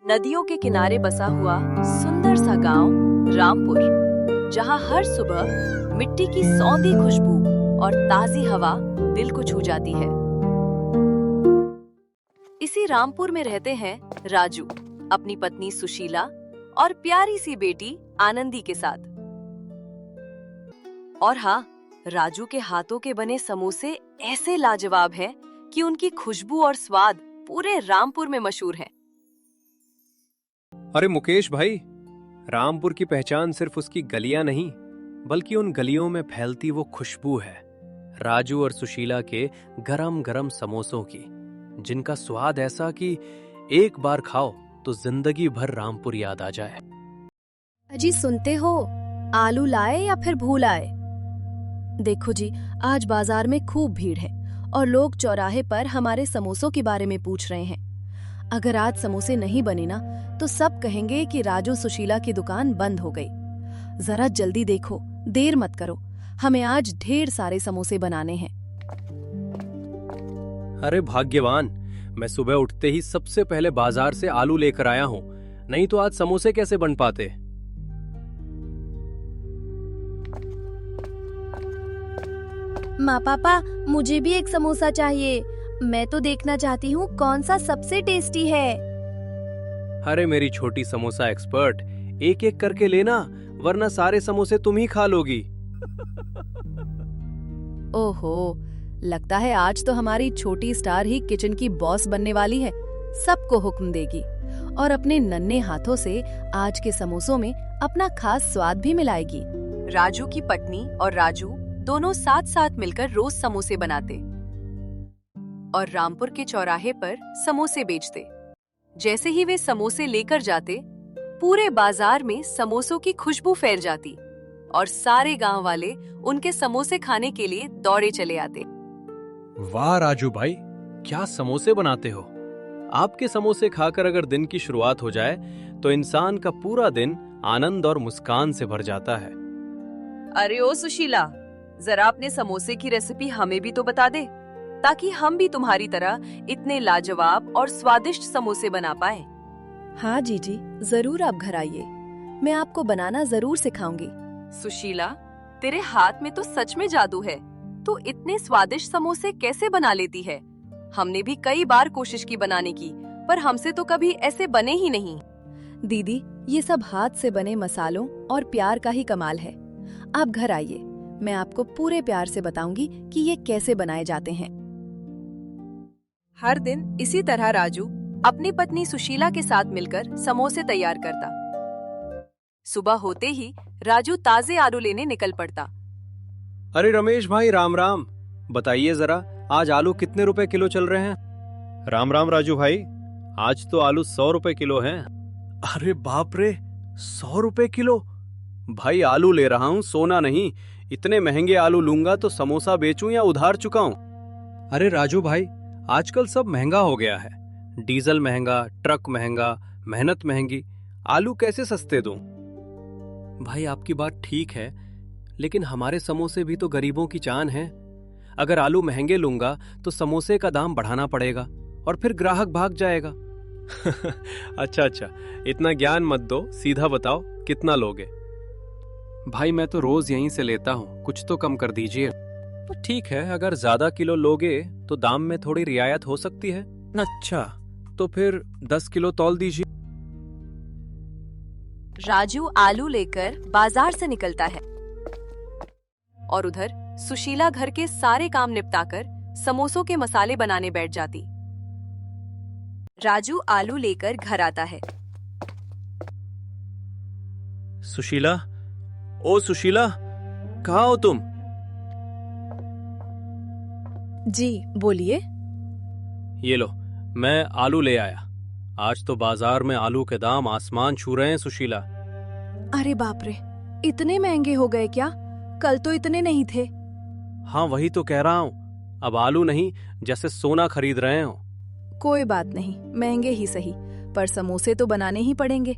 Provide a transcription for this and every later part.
नदियों के किनारे बसा हुआ सुंदर सा गांव रामपुर, जहां हर सुबह मिट्टी की सौंधी खुशबू और ताजी हवा दिल को छू जाती है। इसी रामपुर में रहते हैं राजू अपनी पत्नी सुशीला और प्यारी सी बेटी आनंदी के साथ। और हाँ, राजू के हाथों के बने समोसे ऐसे लाजवाब हैं कि उनकी खुशबू और स्वाद पूरे रामपुर में मशहूर है। अरे मुकेश भाई, रामपुर की पहचान सिर्फ उसकी गलियां नहीं, बल्कि उन गलियों में फैलती वो खुशबू है, राजू और सुशीला के गरम गरम समोसों की, जिनका स्वाद ऐसा कि एक बार खाओ तो जिंदगी भर रामपुर याद आ जाए। अजी सुनते हो, आलू लाए या फिर भूल आए? देखो जी, आज बाजार में खूब भीड़ है और लोग चौराहे पर हमारे समोसों के बारे में पूछ रहे हैं। अगर आज समोसे नहीं बने ना, तो सब कहेंगे कि राजू सुशीला की दुकान बंद हो गई। जरा जल्दी देखो, देर मत करो, हमें आज ढेर सारे समोसे बनाने हैं। अरे भाग्यवान, मैं सुबह उठते ही सबसे पहले बाजार से आलू लेकर आया हूँ, नहीं तो आज समोसे कैसे बन पाते। माँ पापा, मुझे भी एक समोसा चाहिए। मैं तो देखना चाहती हूँ कौन सा सबसे टेस्टी है। अरे मेरी छोटी समोसा एक्सपर्ट, एक एक करके लेना, वरना सारे समोसे तुम ही खा लोगी। ओहो, लगता है आज तो हमारी छोटी स्टार ही किचन की बॉस बनने वाली है। सबको हुक्म देगी और अपने नन्हे हाथों से आज के समोसों में अपना खास स्वाद भी मिलाएगी। राजू की पत्नी और राजू दोनों साथ साथ मिलकर रोज समोसे बनाते और रामपुर के चौराहे पर समोसे बेचते। जैसे ही वे समोसे लेकर जाते, पूरे बाजार में समोसों की खुशबू फैल जाती और सारे गांव वाले उनके समोसे खाने के लिए दौड़े चले आते। वाह राजू भाई, क्या समोसे बनाते हो। आपके समोसे खाकर अगर दिन की शुरुआत हो जाए तो इंसान का पूरा दिन आनंद और मुस्कान से भर जाता है। अरे ओ सुशीला, जरा अपने समोसे की रेसिपी हमें भी तो बता दे, ताकि हम भी तुम्हारी तरह इतने लाजवाब और स्वादिष्ट समोसे बना पाए। हाँ जीजी, जरूर आप घर आइए, मैं आपको बनाना जरूर सिखाऊंगी। सुशीला, तेरे हाथ में तो सच में जादू है। तू इतने स्वादिष्ट समोसे कैसे बना लेती है? हमने भी कई बार कोशिश की बनाने की, पर हमसे तो कभी ऐसे बने ही नहीं। दीदी, ये सब हाथ से बने मसालों और प्यार का ही कमाल है। आप घर आइए, मैं आपको पूरे प्यार से बताऊंगी कि ये कैसे बनाए जाते हैं। हर दिन इसी तरह राजू अपनी पत्नी सुशीला के साथ मिलकर समोसे तैयार करता। सुबह होते ही राजू ताजे आलू लेने निकल पड़ता। अरे रमेश भाई, राम राम। बताइए जरा, आज आलू कितने रुपए किलो चल रहे हैं? राम राम राजू भाई, आज तो आलू 100 रुपए किलो हैं। अरे बाप रे, 100 रुपए किलो? भाई आलू ले रहा हूँ, सोना नहीं। इतने महंगे आलू लूंगा तो समोसा बेचूं या उधार चुकाऊं? अरे राजू भाई, आजकल सब महंगा हो गया है। डीजल महंगा, ट्रक महंगा, मेहनत महंगी, आलू कैसे सस्ते दूं? भाई आपकी बात ठीक है, लेकिन हमारे समोसे भी तो गरीबों की जान है। अगर आलू महंगे लूंगा तो समोसे का दाम बढ़ाना पड़ेगा और फिर ग्राहक भाग जाएगा। अच्छा, इतना ज्ञान मत दो, सीधा बताओ कितना लोगे? भाई मैं तो रोज यहीं से लेता हूँ, कुछ तो कम कर दीजिए। ठीक है, अगर ज्यादा किलो लोगे तो दाम में थोड़ी रियायत हो सकती है। अच्छा, तो फिर 10 किलो तौल दीजिए। राजू आलू लेकर बाजार से निकलता है और उधर सुशीला घर के सारे काम निपटाकर समोसों के मसाले बनाने बैठ जाती। राजू आलू लेकर घर आता है। सुशीला, ओ सुशीला, कहाँ हो तुम? जी बोलिए। ये लो, मैं आलू ले आया। आज तो बाजार में आलू के दाम आसमान छू रहे हैं सुशीला। अरे बाप रे, इतने महंगे हो गए क्या? कल तो इतने नहीं थे। हाँ वही तो कह रहा हूँ, अब आलू नहीं जैसे सोना खरीद रहे हो। कोई बात नहीं, महंगे ही सही, पर समोसे तो बनाने ही पड़ेंगे।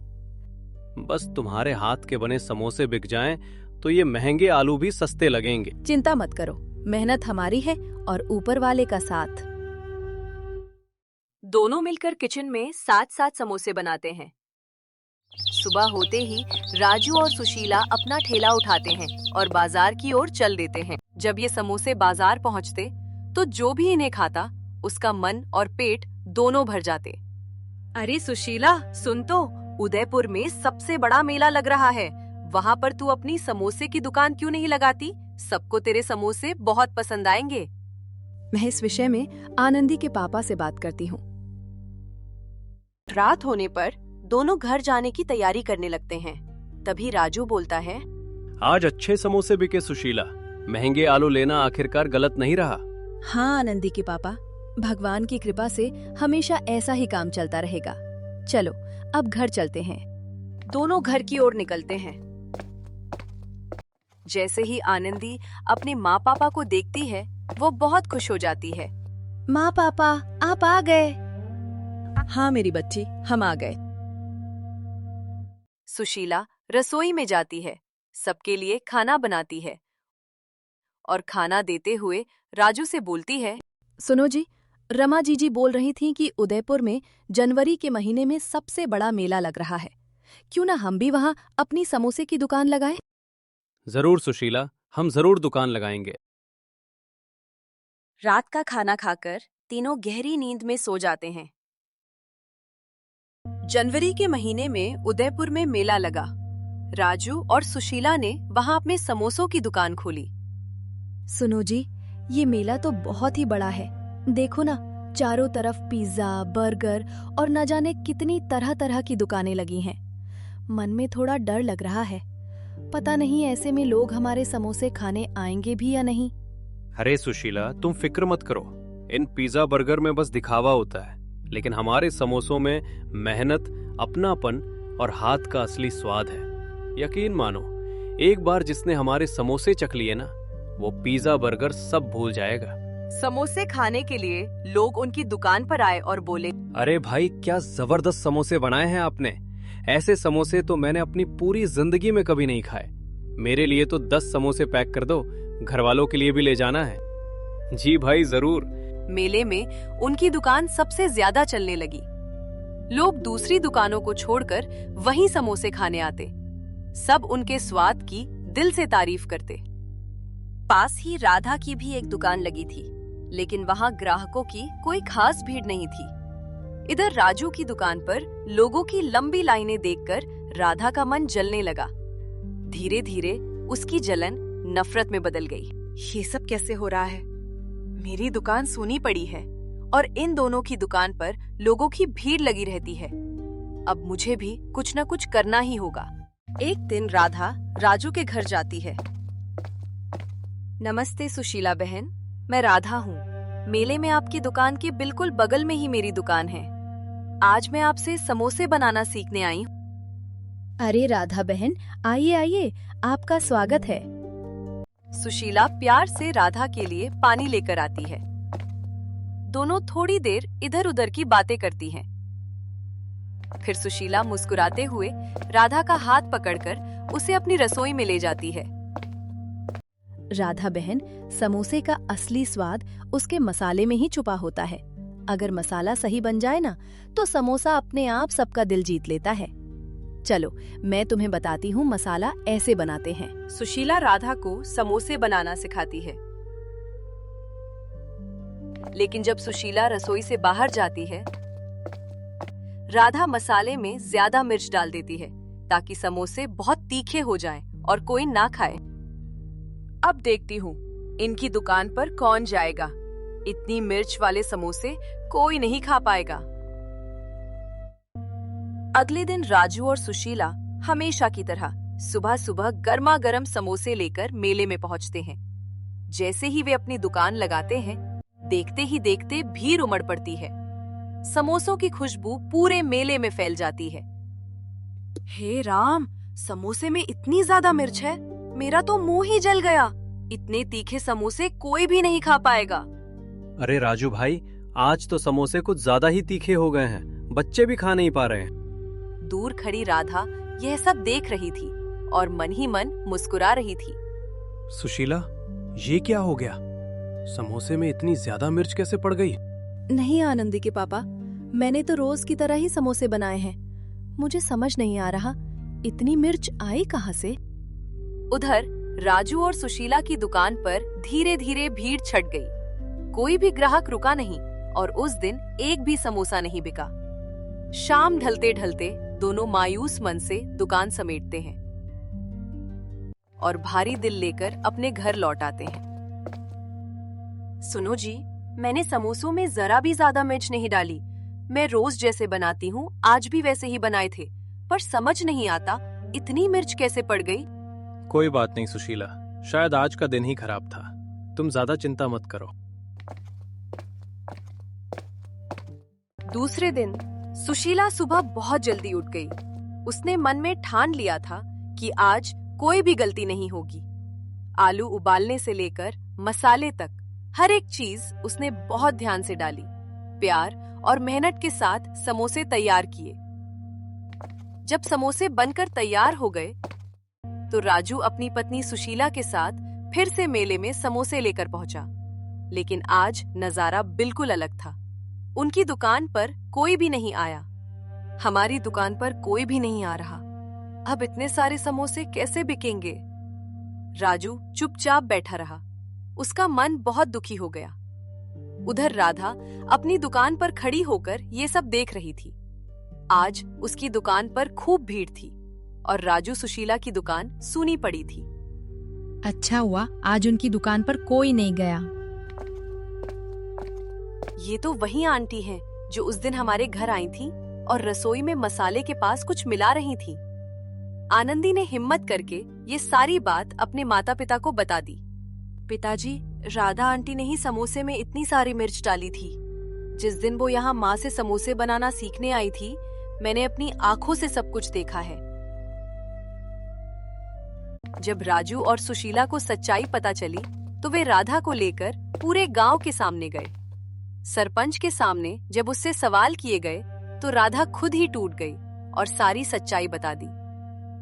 बस तुम्हारे हाथ के बने समोसे बिक जाएं तो ये महंगे आलू भी सस्ते लगेंगे। चिंता मत करो, मेहनत हमारी है और ऊपर वाले का साथ। दोनों मिलकर किचन में साथ साथ समोसे बनाते हैं। सुबह होते ही राजू और सुशीला अपना ठेला उठाते हैं और बाजार की ओर चल देते हैं। जब ये समोसे बाजार पहुंचते तो जो भी इन्हें खाता उसका मन और पेट दोनों भर जाते। अरे सुशीला, सुन तो, उदयपुर में सबसे बड़ा मेला लग रहा है। वहाँ पर तू अपनी समोसे की दुकान क्यों नहीं लगाती? सबको तेरे समोसे बहुत पसंद आएंगे। मैं इस विषय में आनंदी के पापा से बात करती हूँ। रात होने पर दोनों घर जाने की तैयारी करने लगते हैं। तभी राजू बोलता है, आज अच्छे समोसे बिके सुशीला। महंगे आलू लेना आखिरकार गलत नहीं रहा। हाँ आनंदी के पापा, भगवान की कृपा से हमेशा ऐसा ही काम चलता रहेगा। चलो अब घर चलते हैं। दोनों घर की ओर निकलते हैं। जैसे ही आनंदी अपने माँ पापा को देखती है वो बहुत खुश हो जाती है। माँ पापा, आप आ गए। हाँ मेरी बच्ची, हम आ गए। सुशीला रसोई में जाती है, सबके लिए खाना बनाती है और खाना देते हुए राजू से बोलती है, सुनो जी, रमा जीजी बोल रही थीं कि उदयपुर में जनवरी के महीने में सबसे बड़ा मेला लग रहा है। क्यों ना हम भी वहाँ अपनी समोसे की दुकान लगाएं? जरूर सुशीला, हम जरूर दुकान लगाएंगे। रात का खाना खाकर तीनों गहरी नींद में सो जाते हैं। जनवरी के महीने में उदयपुर में मेला लगा। राजू और सुशीला ने वहां अपने समोसों की दुकान खोली। सुनो जी, ये मेला तो बहुत ही बड़ा है। देखो ना, चारों तरफ पिज्जा, बर्गर और न जाने कितनी तरह तरह की दुकानें लगी हैं। मन में थोड़ा डर लग रहा है। पता नहीं ऐसे में लोग हमारे समोसे खाने आएंगे भी या नहीं। अरे सुशीला, तुम फिक्र मत करो। इन पिज्जा बर्गर में बस दिखावा होता है, लेकिन हमारे समोसों में मेहनत, अपनापन और हाथ का असली स्वाद है। यकीन मानो, एक बार जिसने हमारे समोसे चख लिए ना, वो पिज्जा बर्गर सब भूल जाएगा। समोसे खाने के लिए लोग उनकी दुकान पर आए और बोले, अरे भाई, क्या जबरदस्त समोसे बनाए हैं आपने। ऐसे समोसे तो मैंने अपनी पूरी जिंदगी में कभी नहीं खाए। मेरे लिए तो 10 समोसे पैक कर दो, घर वालों के लिए भी ले जाना है। जी भाई, जरूर। मेले में उनकी दुकान सबसे ज्यादा चलने लगी। लोग दूसरी दुकानों को छोड़कर वहीं समोसे खाने आते। सब उनके स्वाद की दिल से तारीफ करते। पास ही राधा की भी एक दुकान लगी थी, लेकिन वहां ग्राहकों की कोई खास भीड़ नहीं थी। इधर राजू की दुकान पर लोगों की लंबी लाइनें देखकर राधा का मन जलने लगा। धीरे धीरे उसकी जलन नफरत में बदल गई। ये सब कैसे हो रहा है? मेरी दुकान सूनी पड़ी है और इन दोनों की दुकान पर लोगों की भीड़ लगी रहती है। अब मुझे भी कुछ न कुछ करना ही होगा। एक दिन राधा राजू के घर जाती है। नमस्ते सुशीला बहन, मैं राधा हूँ। मेले में आपकी दुकान के बिल्कुल बगल में ही मेरी दुकान है। आज मैं आपसे समोसे बनाना सीखने आई हूँ। अरे राधा बहन, आइए आइए, आपका स्वागत है। सुशीला प्यार से राधा के लिए पानी लेकर आती है। दोनों थोड़ी देर इधर उधर की बातें करती हैं। फिर सुशीला मुस्कुराते हुए राधा का हाथ पकड़कर उसे अपनी रसोई में ले जाती है। राधा बहन, समोसे का असली स्वाद उसके मसाले में ही छुपा होता है। अगर मसाला सही बन जाए ना, तो समोसा अपने आप सबका दिल जीत लेता है। चलो मैं तुम्हें बताती हूँ मसाला ऐसे बनाते हैं। सुशीला राधा को समोसे बनाना सिखाती है। लेकिन जब सुशीला रसोई से बाहर जाती है, राधा मसाले में ज्यादा मिर्च डाल देती है ताकि समोसे बहुत तीखे हो जाएं और कोई ना खाए। अब देखती हूँ इनकी दुकान पर कौन जाएगा। इतनी मिर्च वाले समोसे कोई नहीं खा पाएगा। अगले दिन राजू और सुशीला हमेशा की तरह सुबह सुबह गर्मा गर्म समोसे लेकर मेले में पहुंचते हैं। जैसे ही वे अपनी दुकान लगाते हैं, देखते ही देखते भीड़ उमड़ पड़ती है। समोसों की खुशबू पूरे मेले में फैल जाती है। हे राम, समोसे में इतनी ज्यादा मिर्च है, मेरा तो मुंह ही जल गया। इतने तीखे समोसे कोई भी नहीं खा पाएगा। अरे राजू भाई, आज तो समोसे कुछ ज्यादा ही तीखे हो गए हैं, बच्चे भी खा नहीं पा रहे हैं। दूर खड़ी राधा यह सब देख रही थी और मन ही मन मुस्कुरा रही थी। सुशीला, ये क्या हो गया? समोसे में इतनी ज्यादा मिर्च कैसे पड़ गई? नहीं आनंदी के पापा, मैंने तो रोज की तरह ही समोसे बनाए हैं। मुझे समझ नहीं आ रहा इतनी मिर्च आई कहाँ से। उधर राजू और सुशीला की दुकान पर धीरे धीरे भीड़ छट गई। कोई भी ग्राहक रुका नहीं और उस दिन एक भी समोसा नहीं बिका। शाम ढलते ढलते दोनों मायूस मन से दुकान समेटते हैं और भारी दिल लेकर अपने घर लौट आते हैं। सुनो जी, मैंने समोसों में जरा भी ज्यादा मिर्च नहीं डाली। मैं रोज जैसे बनाती हूँ आज भी वैसे ही बनाए थे, पर समझ नहीं आता इतनी मिर्च कैसे पड़ गई। कोई बात नहीं सुशीला, शायद आज का दिन ही खराब था। तुम ज्यादा चिंता मत करो। दूसरे दिन सुशीला सुबह बहुत जल्दी उठ गई। उसने मन में ठान लिया था कि आज कोई भी गलती नहीं होगी। आलू उबालने से लेकर मसाले तक हर एक चीज उसने बहुत ध्यान से डाली। प्यार और मेहनत के साथ समोसे तैयार किए। जब समोसे बनकर तैयार हो गए तो राजू अपनी पत्नी सुशीला के साथ फिर से मेले में समोसे लेकर पहुंचा। लेकिन आज नजारा बिल्कुल अलग था। उनकी दुकान पर कोई भी नहीं आया। हमारी दुकान पर कोई भी नहीं आ रहा, अब इतने सारे समोसे कैसे बिकेंगे? राजू चुपचाप बैठा रहा। उसका मन बहुत दुखी हो गया। उधर राधा अपनी दुकान पर खड़ी होकर ये सब देख रही थी। आज उसकी दुकान पर खूब भीड़ थी और राजू सुशीला की दुकान सूनी पड़ी थी। अच्छा हुआ आज उनकी दुकान पर कोई नहीं गया। ये तो वही आंटी हैं जो उस दिन हमारे घर आई थी और रसोई में मसाले के पास कुछ मिला रही थी। आनंदी ने हिम्मत करके ये सारी बात अपने माता पिता को बता दी। पिताजी, राधा आंटी ने ही समोसे में इतनी सारी मिर्च डाली थी। जिस दिन वो यहाँ माँ से समोसे बनाना सीखने आई थी, मैंने अपनी आंखों से सब कुछ देखा है। जब राजू और सुशीला को सच्चाई पता चली तो वे राधा को लेकर पूरे गांव के सामने गए। सरपंच के सामने जब उससे सवाल किए गए तो राधा खुद ही टूट गई और सारी सच्चाई बता दी।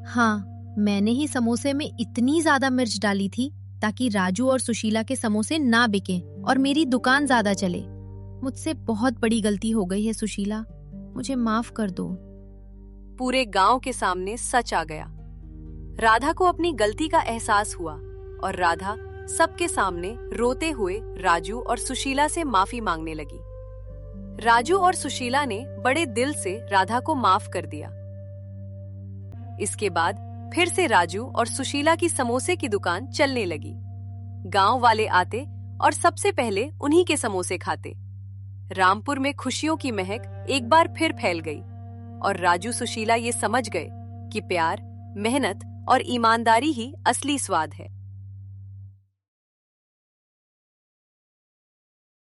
हाँ, मैंने ही समोसे में इतनी ज्यादा मिर्च डाली थी ताकि राजू और सुशीला के समोसे ना बिके और मेरी दुकान ज्यादा चले। मुझसे बहुत बड़ी गलती हो गई है सुशीला, मुझे माफ कर दो। पूरे गांव के सामने सच आ गया। राधा को अपनी गलती का एहसास हुआ और राधा सबके सामने रोते हुए राजू और सुशीला से माफी मांगने लगी। राजू और सुशीला ने बड़े दिल से राधा को माफ कर दिया। इसके बाद फिर से राजू और सुशीला की समोसे की दुकान चलने लगी। गांव वाले आते और सबसे पहले उन्हीं के समोसे खाते। रामपुर में खुशियों की महक एक बार फिर फैल गई और राजू सुशीला ये समझ गए कि प्यार, मेहनत और ईमानदारी ही असली स्वाद है।